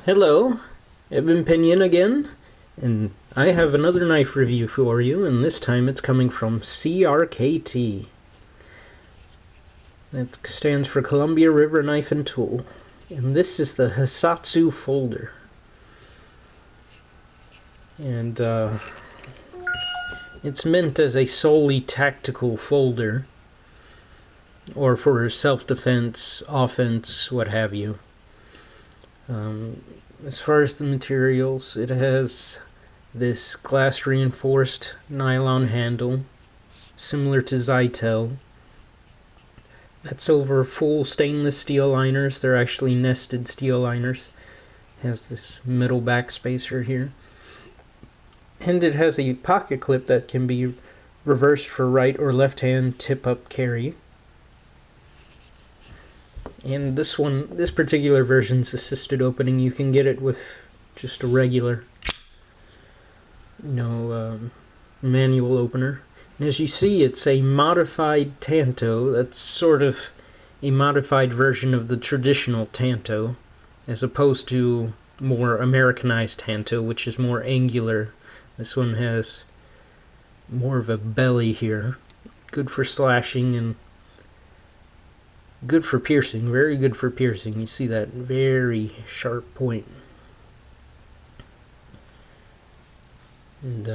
Hello, Evan Pinion again, and I have another knife review for you, and this time it's coming from CRKT. That stands for Columbia River Knife and Tool, and this is the Hissatsu folder. And it's meant as a solely tactical folder, or for self-defense, offense, what have you. As far as the materials, it has this glass reinforced nylon handle, similar to Zytel. That's over full stainless steel liners. They're actually nested steel liners. It has this middle back spacer here. And it has a pocket clip that can be reversed for right or left hand tip-up carry. And this particular version's assisted opening. You can get it with just a regular, manual opener. And as you see, it's a modified Tanto. That's sort of a modified version of the traditional Tanto, as opposed to more Americanized Tanto, which is more angular. This one has more of a belly here. Good for slashing and good for piercing, very good for piercing. You see that very sharp point. And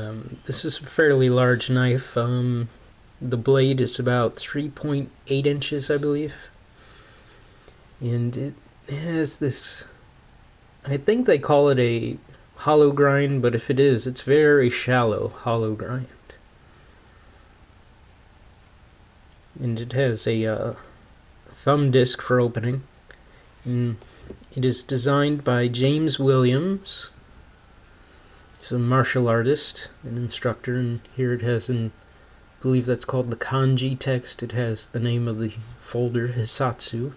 this is a fairly large knife. The blade is about 3.8 inches, I believe. And it has this, I think they call it a hollow grind, but if it is, it's very shallow hollow grind. And it has a thumb disc for opening, and it is designed by James Williams. He's a martial artist, an instructor, and here it has, I believe that's called the kanji text. It has the name of the folder, Hissatsu,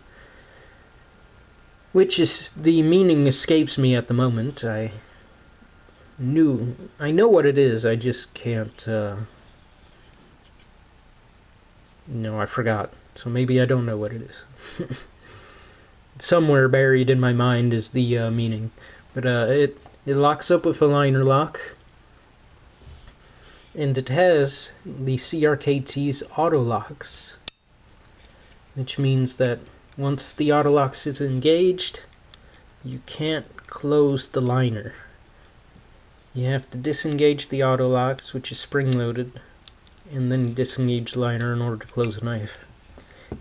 which is, the meaning escapes me at the moment. I know what it is, I just can't, I forgot. So maybe I don't know what it is. Somewhere buried in my mind is the meaning. But it locks up with a liner lock. And it has the CRKT's auto locks, which means that once the auto locks is engaged, you can't close the liner. You have to disengage the auto locks, which is spring-loaded, and then disengage the liner in order to close a knife.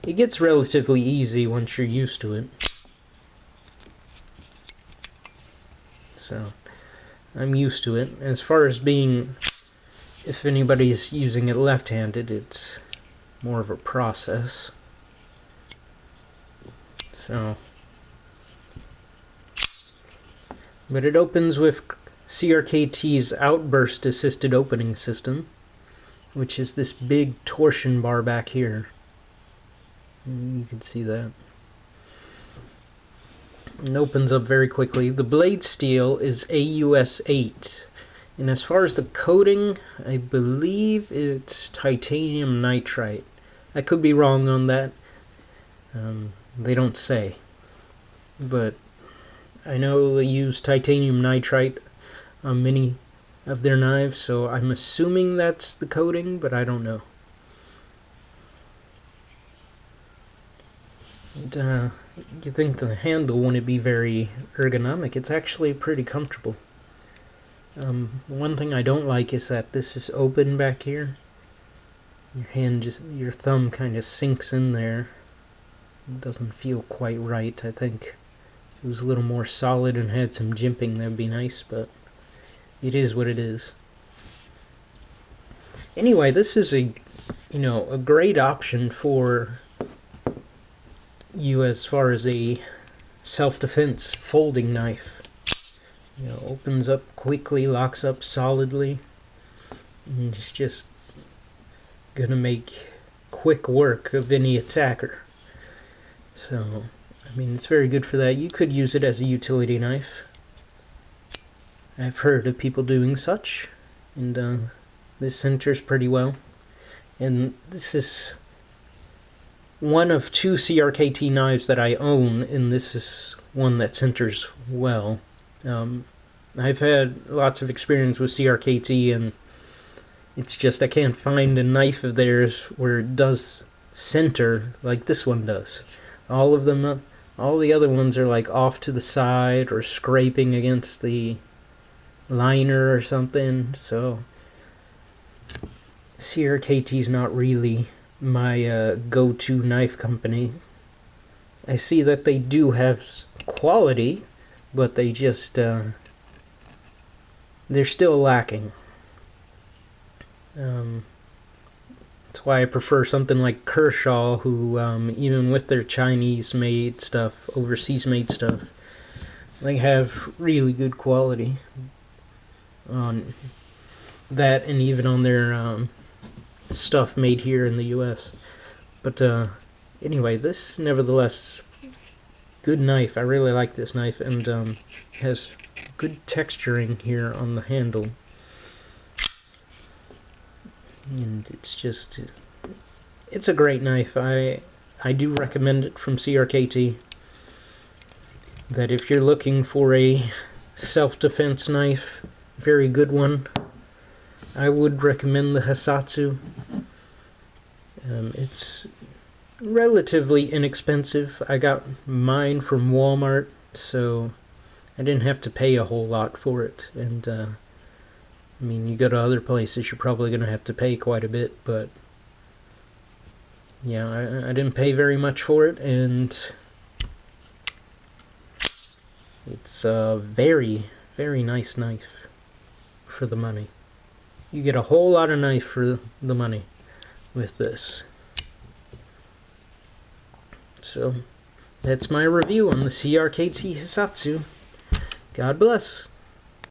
It gets relatively easy once you're used to it. So, I'm used to it. As far as being, if anybody's using it left-handed, it's more of a process. So, but it opens with CRKT's outburst assisted opening system, which is this big torsion bar back here. You can see that. It opens up very quickly. The blade steel is AUS 8. And as far as the coating, I believe it's titanium nitride. I could be wrong on that. They don't say. But I know they use titanium nitride on many of their knives, so I'm assuming that's the coating, but I don't know. And, you think the handle wouldn't be very ergonomic. It's actually pretty comfortable. One thing I don't like is that this is open back here. Your thumb kind of sinks in there. It doesn't feel quite right. I think if it was a little more solid and had some jimping, that'd be nice, but it is what it is. Anyway, this is a great option for you as far as a self-defense folding knife. Opens up quickly, locks up solidly, and it's just gonna make quick work of any attacker. So, it's very good for that. You could use it as a utility knife. I've heard of people doing such, and this centers pretty well. And this is one of two CRKT knives that I own, and this is one that centers well. I've had lots of experience with CRKT, and it's just I can't find a knife of theirs where it does center like this one does. All of them, all the other ones are like off to the side or scraping against the liner or something. So CRKT's not really my go-to knife company. I see that they do have quality, but they just they're still lacking. That's why I prefer something like Kershaw, who even with their Chinese-made stuff, overseas-made stuff, they have really good quality on that, and even on their stuff made here in the U.S. But anyway, this nevertheless good knife. I really like this knife, and has good texturing here on the handle. And it's just, it's a great knife. I do recommend it from CRKT. That if you're looking for a self-defense knife, very good one, I would recommend the Hissatsu. It's relatively inexpensive. I got mine from Walmart, so I didn't have to pay a whole lot for it. And I mean, you go to other places, you're probably going to have to pay quite a bit, but yeah, I didn't pay very much for it, and it's a very, very nice knife for the money. You get a whole lot of knife for the money with this. So, that's my review on the CRKT Hissatsu. God bless.